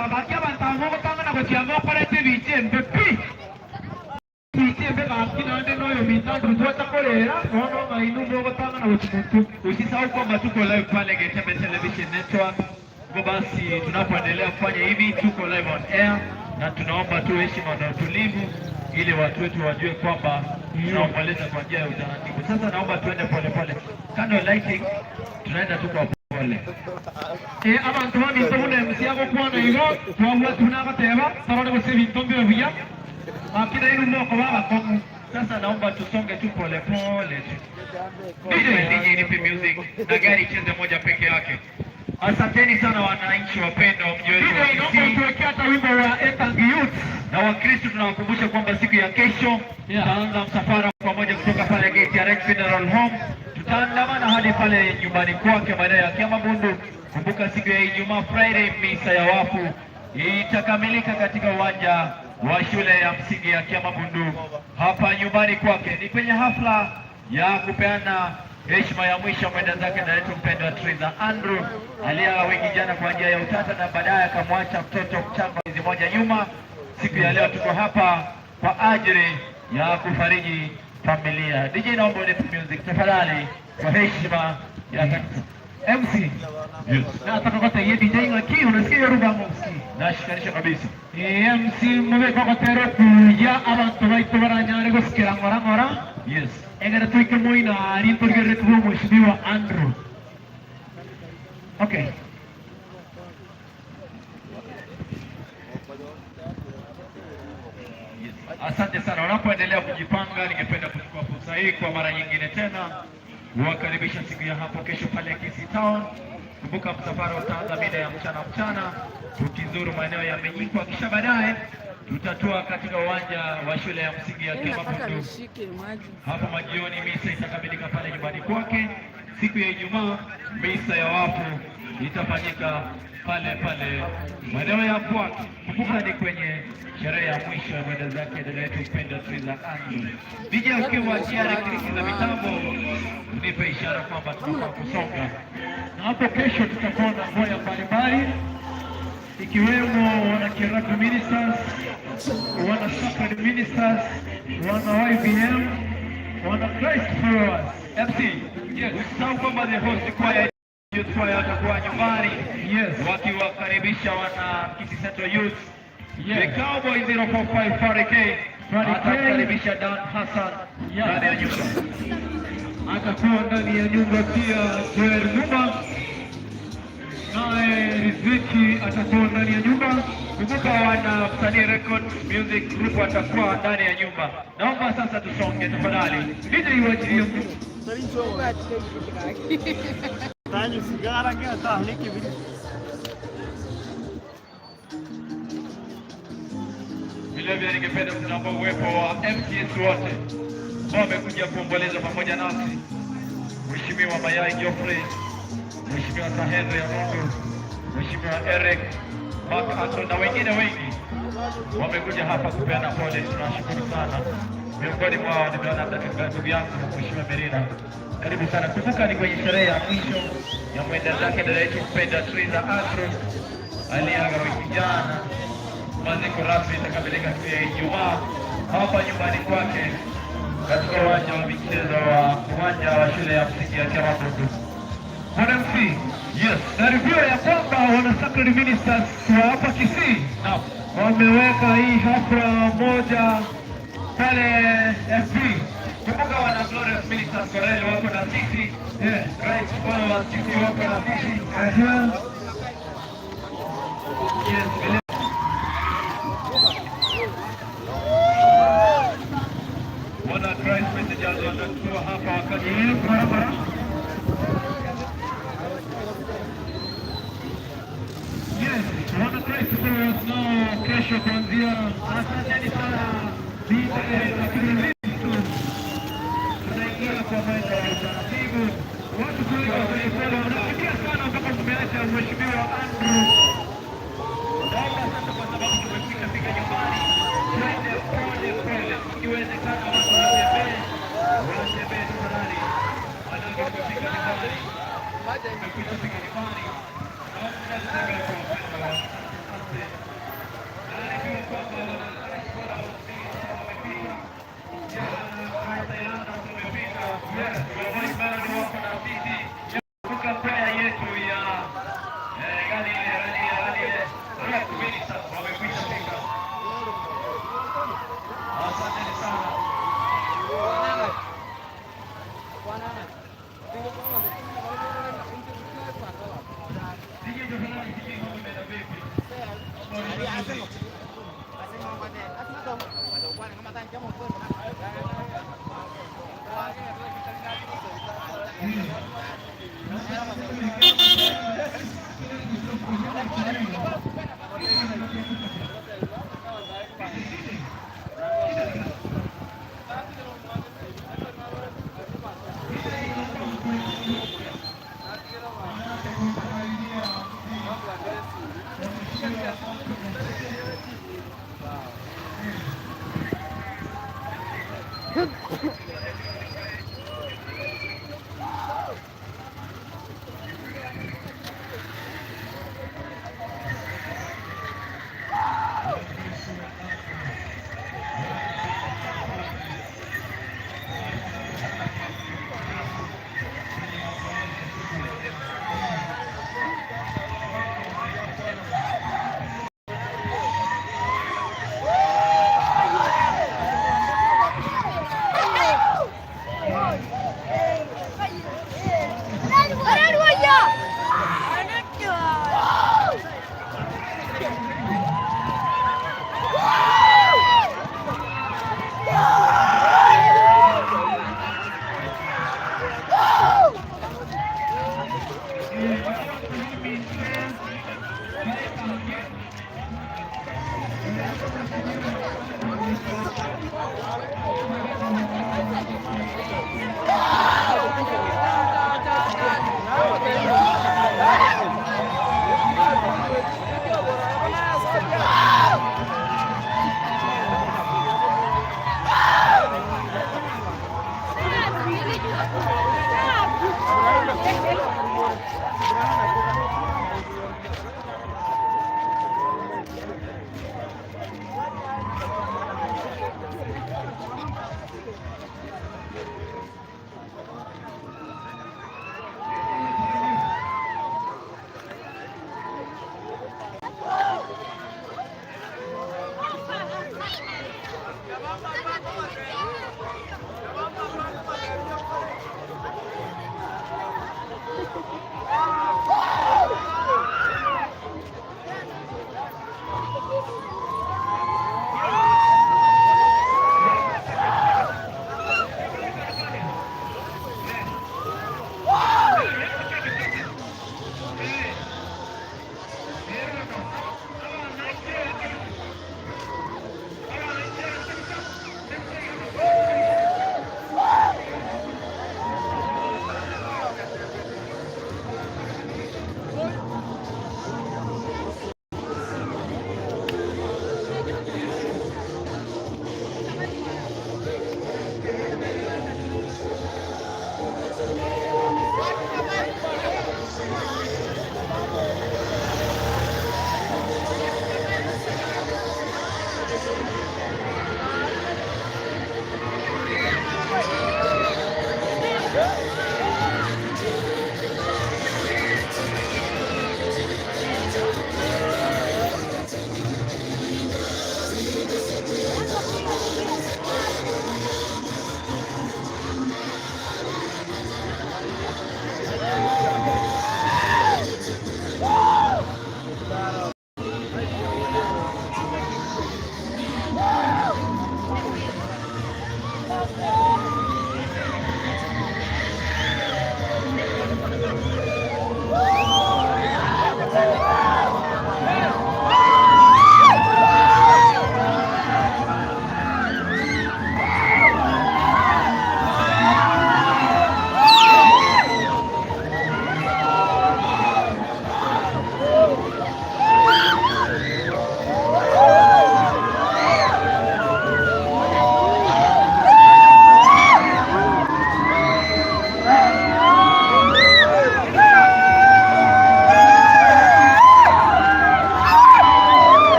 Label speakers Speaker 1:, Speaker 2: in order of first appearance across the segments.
Speaker 1: la baki abantu tangana ko tiamo pare te bichembe pi bichembe baki nande no yo minta tuta kolera no mainu mo tangana ko tutu usisahau kwamba tuko live pale Getebe Television Network. Kwa basi tunapoendelea kufanya hivi tuko live on air na tunaomba tu heshima na utulivu ili watu wetu wajue kwamba tunaomboleza kwa njia ya utaratibu. Sasa naomba tuende pole pole. Kando lighting tunaenda tu kwa pole. Abantu bami tubune MC yako kwa na hiyo kwa tunakateba sarode bose bitombe bya. Akina inu moko baba kwa. Sasa naomba tusonge tu pole pole. DJ nipe music na gari cheze moja peke yake. Asanteni sana wananchi wapendwa mjue hata wimbo wa Etangi Youth. Na Wakristo tunawakumbusha kwamba siku ya kesho tutaanza msafara pamoja kutoka pale gate ya Rex Funeral Home. Tutaandamana hadi pale nyumbani kwake maeneo ya Kiamabundu. Kumbuka siku ya Ijumaa Friday misa ya wafu itakamilika katika uwanja wa shule ya msingi ya Kiamabundu hapa nyumbani kwake. Ni kwenye hafla ya kupeana heshima ya mwisho mwenda zake na letu mpendwa Teresa Andrew aliaga wiki jana kwa njia ya utata na baadaye akamwacha mtoto mchanga mwezi moja nyuma. Siku ya leo tuko hapa kwa ajili ya kufariji familia. DJ naomba nipe music tafadhali kwa heshima ya MC. Yes. Na atakapata yeye DJ ngaki unasikia ruga mski. Nashikanisha kabisa. MC mwe kwa tero kuja abantu baitu baranyare gusikira ngora. Yes. Egara tuike moina ari turgere tuwo mheshimiwa Andrew. Okay. Yes. Asante sana. Unapoendelea kujipanga, ningependa kuchukua fursa hii kwa mara nyingine tena kuwakaribisha siku ya hapo kesho pale Kisii Town. Kumbuka msafara utaanza mida ya mchana tukizuru maeneo ya Menyiko, kisha baadaye tutatua katika uwanja wa shule ya msingi ya Kiamabundu. Hapo majioni misa itakamilika pale nyumbani kwake. Siku ya Ijumaa misa ya wafu itafanyika pale maeneo ya kwake. Kumbuka ni kwenye sherehe ya mwisho ya mwenda zake dada yetu mpendwa Teresa Andrew. DJ ukiwa tayari kliki za mitambo unipe ishara kwamba tunafaa kusonga. Na hapo kesho tutakuwa na ngoya mbalimbali ikiwemo wana Kiratu Ministers, wana Sacred Ministers, wana YBM, wana Christ Followers. MC, yes, usisahau kwamba the host choir youth choir atakuwa nyumbani. Yes, wakiwakaribisha wana Kisii Central Youth. Yes. The Cowboy 045 Farike atakaribisha Dan Hassan ndani ya nyumba. Atakuwa ndani ya nyumba pia Joel Numa. Nae Riziki atakuwa ndani ya nyumba. Kumbuka wana Msanii Record Music Group atakuwa ndani ya nyumba. Naomba sasa tusonge tafadhali. DJ iwachilie mtu. Tanyo sigara kia tahliki vile. Vile ningependa kunaomba uwepo wa MTS wote ambao wamekuja kuomboleza pamoja nasi. Mheshimiwa Mayai Geoffrey, Mheshimiwa Sahenry Arondo, Mheshimiwa Eric Mark na wengine wengi wamekuja hapa kupeana pole. Tunashukuru sana. Miongoni mwao nimeona ndugu yangu Mheshimiwa Merina. Karibu sana. Kumbuka ni kwenye sherehe ya mwisho ya mwenda zake dada yetu mpendwa Teresa Andrew aliaga wiki jana. Maziko rasmi itakamilika siku ya Ijumaa hapa nyumbani kwake katika uwanja wa michezo wa shule ya msingi ya Kiamabundu. MC, yes, na review ya kwamba wana Sacred Ministers wa hapa Kisii wameweka hii hafla moja pale FB. Kumbuka wana Glorious Ministers Koreli wako na sisi, Christ Followers sisi wako na sisi. Yes, wana Christ Messengers watakuwa hapa wakati huu barabara. Yes, wana Christ Followers nao kesho kuanzia. Asanteni sana. Tunaingia kwa mwendo wa utaratibu. Watu kule wanafikia sana mpaka tumeacha Mheshimiwa Andrew. Naomba sasa kwa sababu tumefika nyumbani. Twende pole. Ikiwezekana watu watembee tafadhali. Wanapofika nyumbani. Tumefika nyumbani. Naomba sasa kwa upendo. Asante.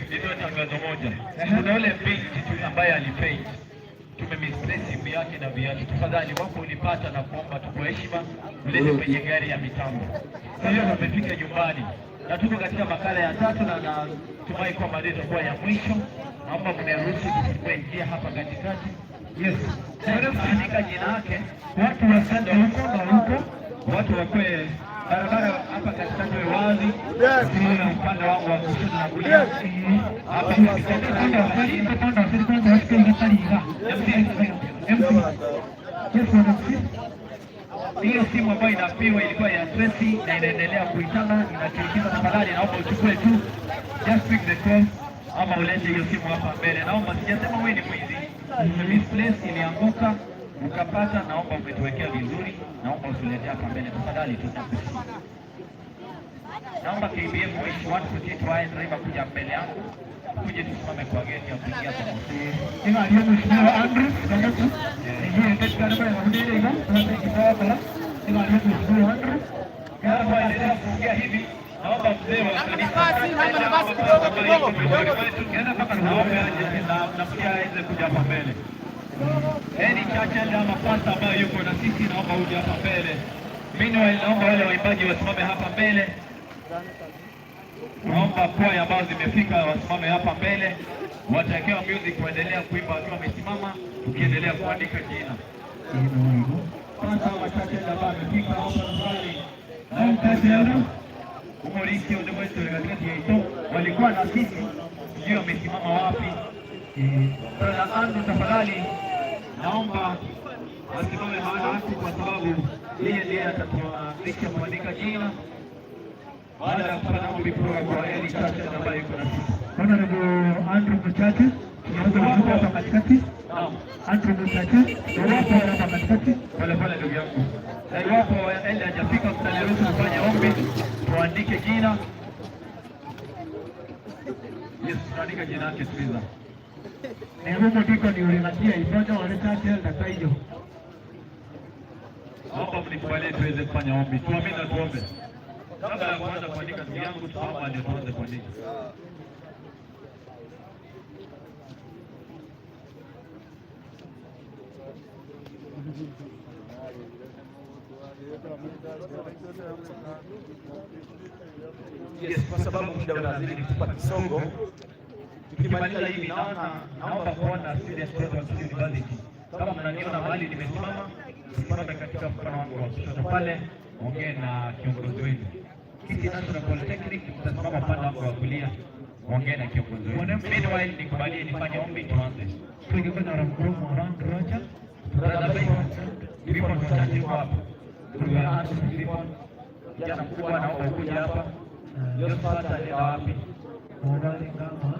Speaker 1: Nitoa tangazo moja. Kuna yule binti ambaye alipaint. Tumemisplace simu yake na viatu. Tafadhali wapo ulipata na kuomba tu kwa heshima ulete kwenye gari ya mitambo. Kwa hiyo tumefika nyumbani. Na tuko katika makala ya 3 na natumai kwamba ndio itakuwa ya mwisho. Naomba mniruhusu kuingia hapa katikati. Yes. Andika jina lake. Watu wasende huko na huko. Watu wakwe barabara hapa katikati wazi. Kuna upande wangu wa kushoto na kulia. Hapa hiyo simu ambayo inapiwa ilikuwa ya Tracy na inaendelea kuitana, inashirikiza. Tafadhali naomba uchukue tu, just pick the call ama ulete hiyo simu hapa mbele. Naomba, sijasema wewe ni mwizi. Misplace ilianguka ukapata, naomba umetuwekea vizuri, naomba usilete hapa mbele tafadhali tu. Naomba KBM mwisho watu kutitwae driver kuja mbele yangu. Kuje tusimame kwa gate ya kuingia kwa mzee. Ina hiyo mheshimiwa Andrew, ndio tu. Ndio katika barabara ya Mudele hiyo, tunataka kwa ina hiyo mheshimiwa Andrew. Kama endelea kuongea hivi, naomba mzee wa kanisa tukienda mpaka naomba na pia aweze kuja hapa mbele. Chache ama pasta ambayo yuko na sisi, naomba uje hapa mbele. Mimi naomba wale waimbaji wasimame hapa mbele. Naomba kwaya ambazo zimefika wasimame hapa mbele. Watakewa music kuendelea kuimba wakiwa wamesimama, tukiendelea kuandika jina. Kwanza wachache ambao wamefika hapa mbali. Naomba umoriki udemwetu katikati ya ito. Walikuwa na sisi, sijui wamesimama wapi. Sasa Andrew tafadhali naomba asimame mahali hapo, kwa sababu yeye ndiye atatuandikia kuandika jina. Baada ya kufanya ombi kwa Eli Chache ambaye yuko na sisi. Bwana ndugu Andrew Mchache, tunaweza kuja hapa katikati. Naam. Andrew Mchache, wapo hapa katikati. Pole pole ndugu yangu. Na iwapo Eli hajafika, mtaniruhusu kufanya ombi, tuandike jina. Yes, tuandike jina lake Twiza. Mungu ndiko ni ulimatia ipoja wale Chache na Kaijo. Naomba mnikubalie tuweze kufanya ombi. Tuamini na tuombe. Kabla ya kuanza kuandika ndugu yangu, tunaomba ndio tuanze kuandika. Yes, kwa sababu muda unazidi kutupa kisogo. Tukimaliza hivi naomba kuona Student Program University. Kama mnaniona mahali nimesimama, simame katika mkono wangu wa kushoto pale, ongee na kiongozi wenu. Kiti National Polytechnic, mtasimama upande wangu wa kulia, ongee na kiongozi wenu. Meanwhile, nikubalie nifanye ombi tuanze. Tungependa ramgrumu around Roger. Brother Bay, ndipo mtaji hapa. Tunaanza ndipo. Jana mkubwa naomba ukuje hapa. Yote sasa ni wapi? Mwandani kama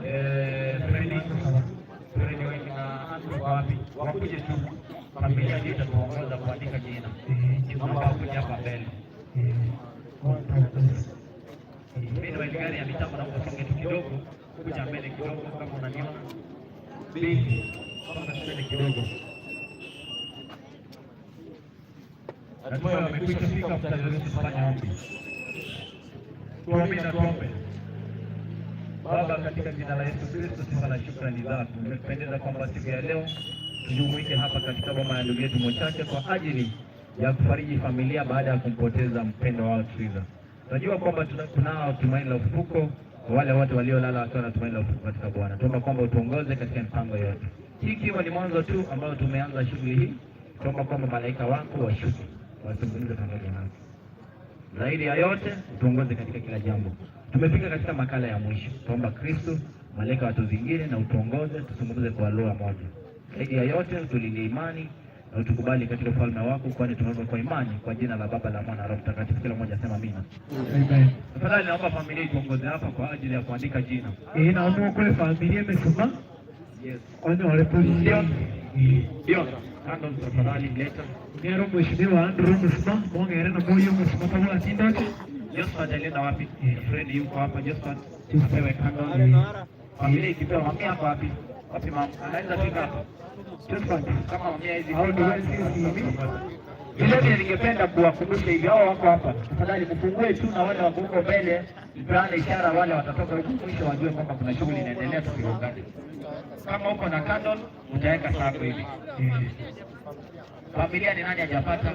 Speaker 1: Fredi wengi na Andrew wapi? Wakuje tu. Familia ndio itatuongoza kuandika jina. Naomba ukuje hapa mbele. Mimi ndio gari ya mitambo, naomba usonge tu kidogo, kuja mbele kidogo kama unaniona. Mbili. Kama mbele kidogo. Natumai wamekwisha fika, mtaniruhusu kufanya ombi. Tuombe na tuombe. Baba, katika jina la Yesu Kristo, sifa na shukrani zako. Umependeza kwamba siku ya leo tujumuike hapa katika boma ya ndugu yetu Mchache kwa ajili ya kufariji familia baada ya kumpoteza mpendo wao Twiza.
Speaker 2: Tunajua kwamba tunao tumaini la ufufuko kwa wale wote waliolala wakiwa na tumaini la ufufuko katika Bwana. Tuomba kwamba utuongoze katika mpango yote. Hii ikiwa ni mwanzo tu ambao tumeanza shughuli hii, tuomba kwamba malaika wako washuke wazungumze pamoja nasi. Zaidi ya yote utuongoze katika kila jambo. Tumefika katika makala ya mwisho. Tuomba Kristo, malaika watuzingire na utuongoze tuzungumze kwa lugha moja. Zaidi ya yote utulinde imani na utukubali katika ufalme wako, kwani tunaomba kwa imani kwa jina la Baba, la Mwana na Roho Mtakatifu. Kila mmoja asema amina. Amen. Tafadhali naomba familia ituongoze hapa kwa ajili ya kuandika jina.
Speaker 1: Naomba kule familia imesoma.
Speaker 2: Yes.
Speaker 1: Kwani wale polisi
Speaker 2: ndio. Kando tafadhali mleta.
Speaker 1: Nero mheshimiwa Andrew msema, mwongere na moyo msema kama atinda.
Speaker 2: Josephat alienda wapi? Friend yuko hapa. Josephat tupewe kando. Familia ikipewa mamia hapa wapi? Wapi mama? Anaweza fika hapa. Josephat kama mamia hizi au ndio vile ningependa kuwakumbusha hivi, hao wako hapa. Tafadhali mfungue tu na wale wako huko mbele, ipeane ishara wale watatoka huko mwisho wajue kwamba kuna shughuli inaendelea tukiungana. Kama uko na candle utaweka sako hivi. Familia ni nani hajapata?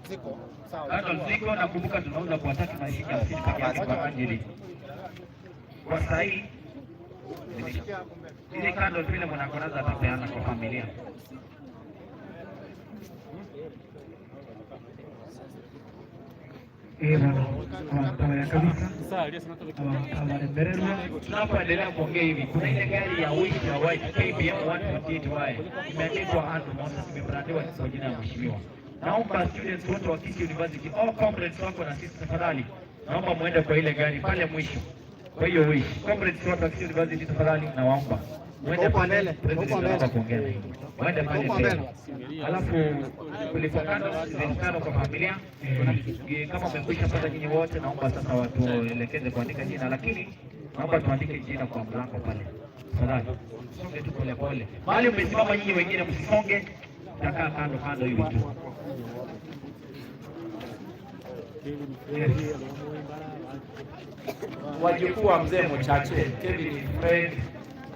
Speaker 2: Ziko. Sawa. Candle ziko, na kumbuka tunauza kwa tatu na shilingi 50 peke yake kwa Angeli. Kwa sasa hii ile candle vile mnakonaza atapeana kwa familia. Tunapoendelea kuongea hivi, kuna ile gari ya Wish ya white KBM 128Y imeandikwa Andrew Moses, imebrandiwa kwa jina la mheshimiwa. Naomba students wote wa Kisii University au comrades wako na sisi, tafadhali naomba muende kwa ile gari pale mwisho. Kwa hiyo Wish comrades wote wa Kisii University, tafadhali naomba muende pale, president kuongea na hivi. Muende pale mbele. Alafu kulipokana zilizokana kwa familia, kama mmekwisha pata nyinyi wote, naomba sasa watu elekeze kuandika jina, lakini naomba tuandike jina kwa mlango pale. Tafadhali songe tu pole pole. Mahali mmesimama nyinyi wengine msisonge, takaa kando kando hivi tu.
Speaker 3: Wajukuu wa mzee Mchache, Kevin Fred,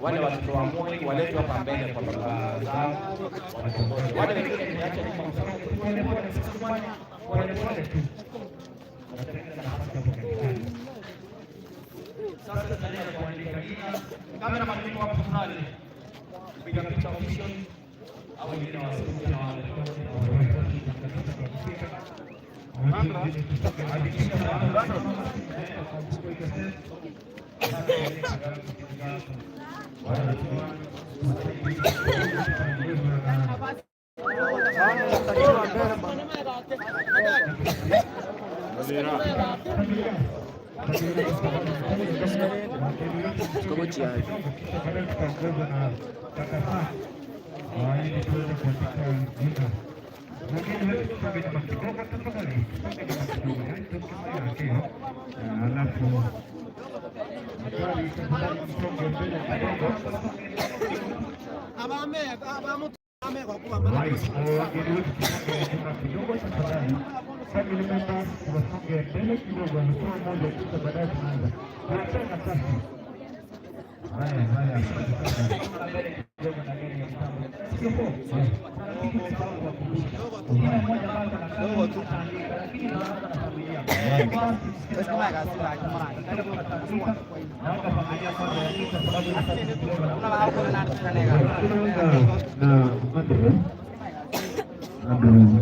Speaker 3: wale watoto wa Moi waletwe hapa mbele kwa baba zao. Wale wengine niache ni pole tu. Sasa tunaenda kuandika jina. Kamera mimi kwa personal. Piga picha official au wengine wasikuja na wale.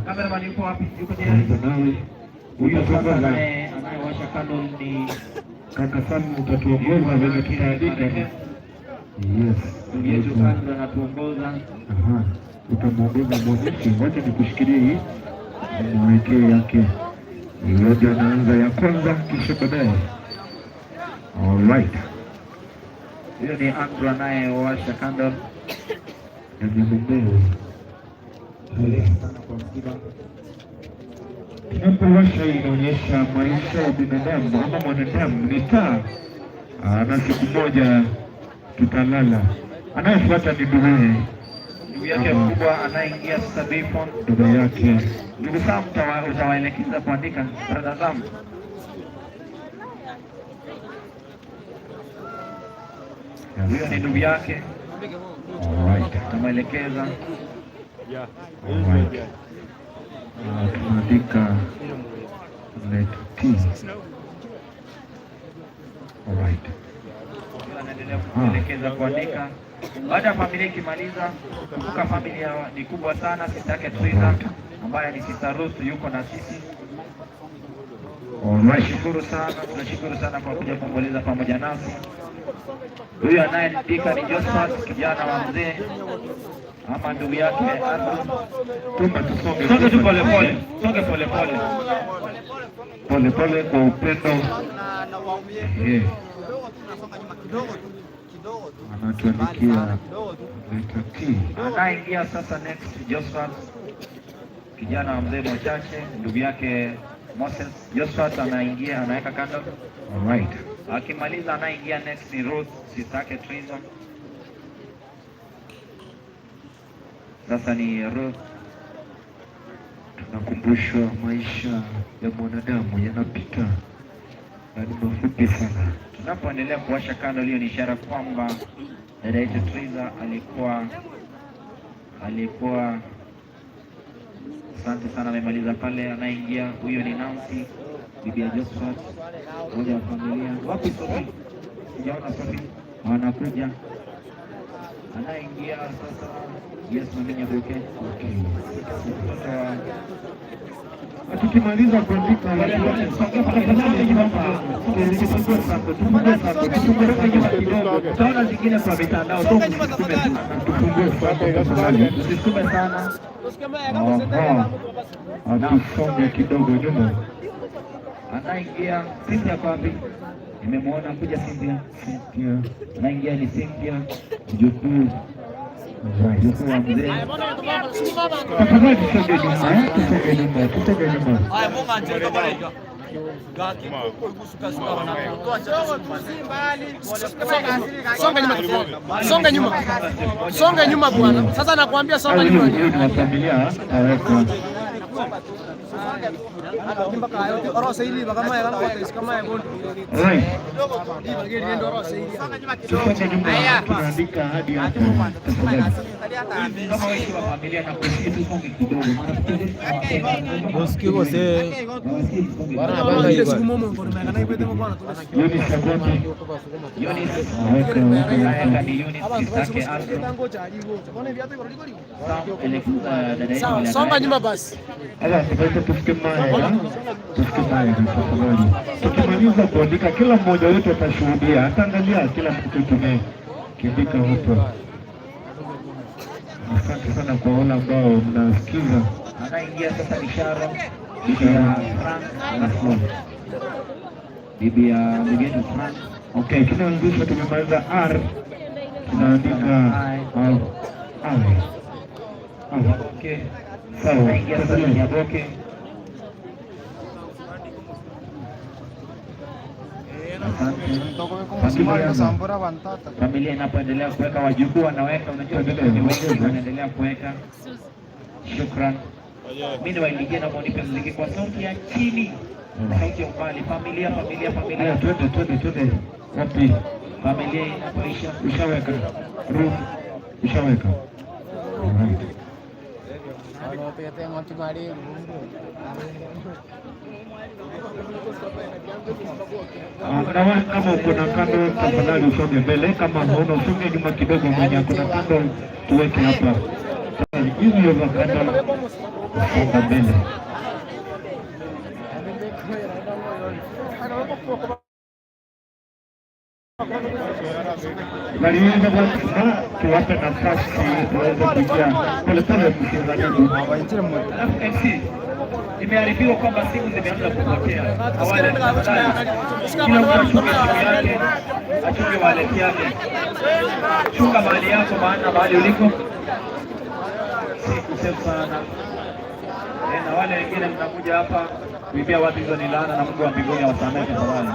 Speaker 2: Kameraman yuko wapi? Yuko tayari? Huyo sasa anayewasha candle ni
Speaker 1: kaka sana, utatuongoza vile tutaandika. Yes.
Speaker 2: Yesu kwanza anatuongoza.
Speaker 1: Utamwongoza mwandishi, wacha nikushikilie hii. Mwekee yake. Yote anaanza ya kwanza kisha baadaye. Alright.
Speaker 2: Hiyo ni Andrew anayewasha candle.
Speaker 1: Tunapowasha inaonyesha maisha ya binadamu ama mwanadamu ni taa, na siku moja tutalala. Anayefuata ni
Speaker 2: ndugu yake mkubwa anayeingia sasa Bayfon,
Speaker 1: ndugu yake.
Speaker 2: Ndugu Sam, utawaelekeza kuandika tazama. Huyo ni ndugu yake.
Speaker 1: Alright.
Speaker 2: Tamaelekeza.
Speaker 1: Alright. Tunaandika let T Alright.
Speaker 2: Anaendelea kuelekeza kuandika. Baada ya familia ikimaliza, kumbuka familia ni kubwa sana. Sister yake Triza ambaye ni Sister Ruth yuko na sisi. Tunashukuru sana kwa kuja kuomboleza pamoja nasi. Huyu anayeandika ni Josephat, kijana wa mzee ama ndugu yake Andrew. Songe tu pole pole. Songe pole pole.
Speaker 1: Pole pole kwa upendo. Anatuandikia
Speaker 2: anaingia sasa next Josephat, kijana wa mzee Mwachache, ndugu yake Moses. Josephat anaingia, anaweka kando.
Speaker 1: Alright.
Speaker 2: Akimaliza anaingia next ni Ruth, sister yake Triza. Sasa ni Ruth.
Speaker 1: Tunakumbushwa maisha ya mwanadamu yanapita na ni mafupi sana.
Speaker 2: Tunapoendelea kuwasha kando, hiyo ni ishara kwamba dada yetu Triza alikuwa asante sana, amemaliza pale. Anaingia huyo ni Nancy, bibi ya Josephat, mmoja wa familia. Wapi Sophie? Sijaona Sophie. Anakuja. Anaingia sasa. Yes, maminya boke. Okay.
Speaker 1: Tukimaliza kuandika
Speaker 2: tutaona zingine kwa mitandao. Usisukume sana.
Speaker 1: Atusonge kidogo nyuma.
Speaker 2: Anaingia Cynthia kwa wapi? Nimemwona kuja Cynthia. Anaingia ni Cynthia. Jukuu wa mzee.
Speaker 4: Songa nyuma bwana. Sasa nakwambia songa nyuma. Songa nyuma basi.
Speaker 1: Tukimaliza kuandika, kila mmoja wetu atashuhudia, ataangalia kila mtu tumekiandika huko. Asante sana kwa wale ambao mnasikiza.
Speaker 2: Anaingia sasa ni Sharon, bibi ya Frank na Flo, bibi ya mgeni Frank.
Speaker 1: Okay, tunaanzisha, tumemaliza R, tunaandika
Speaker 2: okay.
Speaker 1: Sawa.
Speaker 2: Anaingia sasa ni Aboke. Familia inapoendelea kuweka, wajukuu wanaweka, unajua wanaendelea kuweka. Shukran. Mimi niwaingie na monipe muziki kwa sauti ya chini, sauti ya umbali. Familia.
Speaker 1: Twende. Wapi?
Speaker 2: Familia inapoisha.
Speaker 1: Ushaweka. Ruth, ushaweka. Alright. Kama uko na kando, tafadhali usonge mbele. Kama hauna, usonge nyuma kidogo. Mwenye kuna kando tuweke hapa. Hiyo za kando, usonga mbele. Waliweza kuwa tuwape nafasi tuweze kuingia polepole mshindani.
Speaker 2: MC imeharibiwa kwamba simu zimeanza kupotea. Awali kila mtu achunge wallet yake. Chunga mali yako, maana mahali uliko siku safe sana. Na wale wengine mnakuja hapa kuibia watu, hizo ni laana, na Mungu wa mbinguni awasamehe tafadhali.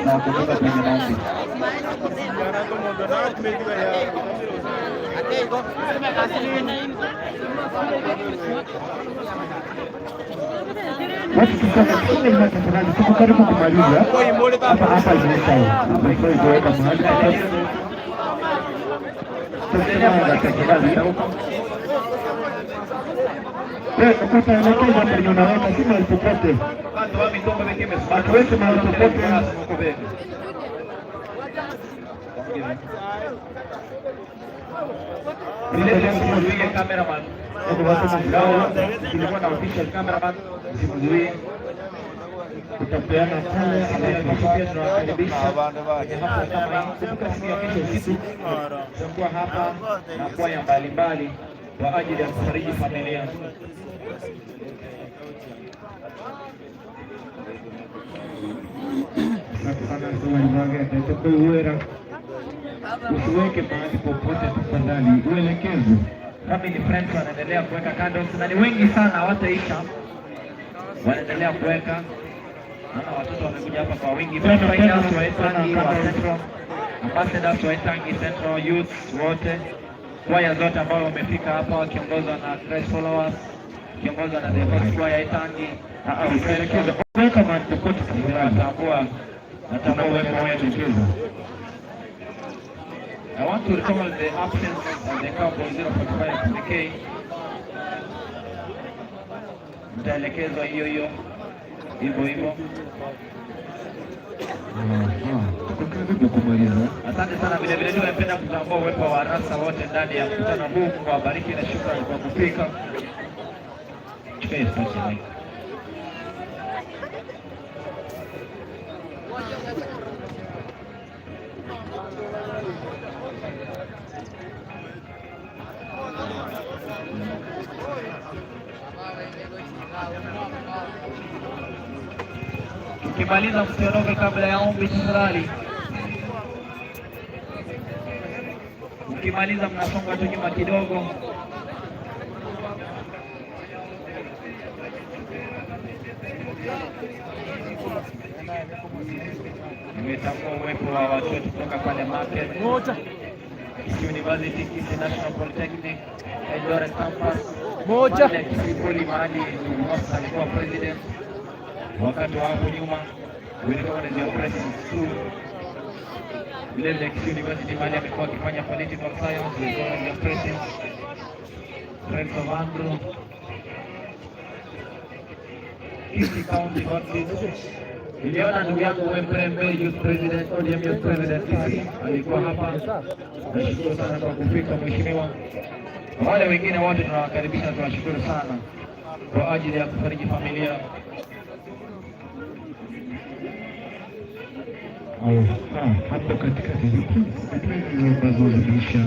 Speaker 2: Na kutoka kwenye maombi.
Speaker 1: Watu tukafunga nyuma tafadhali, tuko karibu kumaliza. Hapa imeisha. Hapa iko iweka mahali. Utaelekeza kwenye unaweka, si mahali popote. Watu wetu mahali popote.
Speaker 2: Vile vile cameraman. Tulikuwa na official cameraman, simzuie. Tutapeana pale pia tunawakaribisha hapa kama siku ya kesho usiku tutakuwa hapa na kwaya mbalimbali kwa ajili ya kufariji familia.
Speaker 1: Usiweke mahali popote tafadhali, uelekezwe.
Speaker 2: Family friends wanaendelea kuweka candles na ni wengi sana, hawataisha. Wanaendelea kuweka. Naona watoto wamekuja hapa kwa wingi. Finance wa Etangi wa Central, ambassadors wa Etangi Central, youth wote, kwaya zote ambao wamefika hapa wakiongozwa na Grace Followers, wakiongozwa na the first choir Etangi.
Speaker 1: Usielekeze. Weka mahali popote tafadhali.
Speaker 2: Natambua uwepo wenu. I want to recall the absence of the couple 045 PK. Mtaelekezwa hiyo hivyo. Asante sana. Vile vile nimependa kutambua uwepo wa rasa wote ndani ya mkutano huu. Kuwabariki na shukrani kwa kufika. Tukimaliza msiondoke kabla ya ombi tafadhali. Ukimaliza mnasonga tu nyuma kidogo. Nimetambua uwepo wa watoto kutoka pale market. University National Polytechnic Eldoret campus.
Speaker 4: Moja.
Speaker 2: Kipoli mahali alikuwa president. Wakati wa hapo nyuma ulikuwa ni president school. Vile vile University mahali amekuwa akifanya political science, ulikuwa ni president. Friends of Andrew. Kisi County Baptist. Niliona ndugu yangu Wemprembe, youth president, ODM youth president Kisi, alikuwa hapa. Nashukuru sana kwa kufika mheshimiwa. Wale wengine wote tunawakaribisha, tunashukuru sana kwa ajili ya kufariji familia.
Speaker 1: Hapo katika hizi ambazo zimeisha.